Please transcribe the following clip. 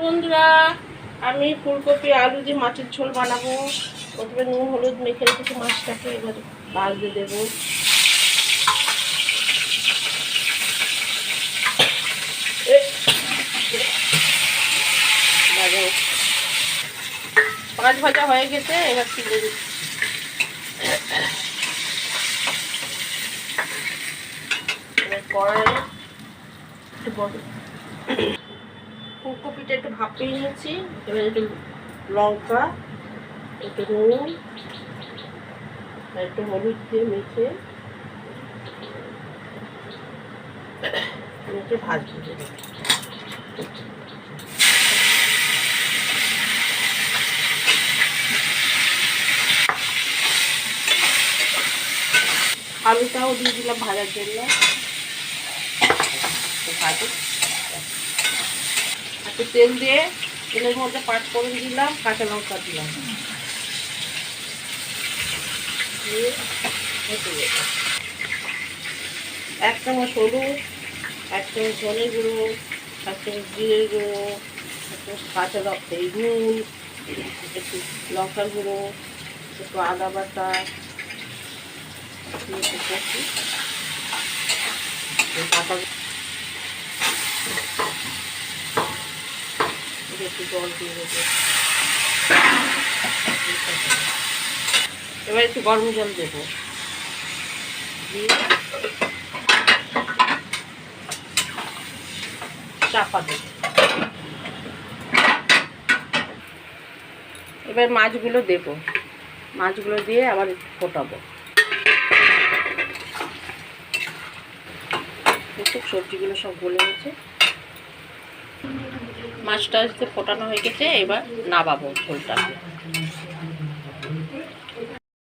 বন্ধুরা, আমি ফুলকপি আলু দিয়ে মাছের ঝোল বানাবো। প্রথমে নুন হলুদ মেখে রেখেছি মাছটাকে, এবার ভাজতে দেবো। 5 ভাজা হয়ে গেছে, এবার তুলে দিচ্ছি। এবার কড়াইয়ে একটু বড় ফুলকপিটা একটু ভাপিয়ে নিয়েছি। এবার একটু লঙ্কা, একটু নুন, একটু হলুদ দিয়ে মেখে ভাজতে দেবো। আলুটাও দিয়ে দিলাম ভাজার জন্য। একটু তেল দিয়ে তেলের মধ্যে 5 ফোড়ন দিলাম, কাঁচা লঙ্কা দিলাম, 1 চামচ হলুদ, 1 চামচ ধনে গুঁড়ো, 1 চামচ জিরে গুঁড়ো, 1 চামচ কাঁচা লঙ্কা নুন, একটু লঙ্কার গুঁড়ো, একটু আদা বাটা, একটু জল দিয়ে দেবো। এবার একটু গরম জল দেবো, দিয়ে চাপা দেবো। এবার মাছগুলো দেবো, মাছগুলো দিয়ে আবার একটু ফোটাবো। সবজিগুলো সব গলে গেছে, মাছটা ফোটানো হয়ে গেছে। এবার নামাবো ঝোলটাকে।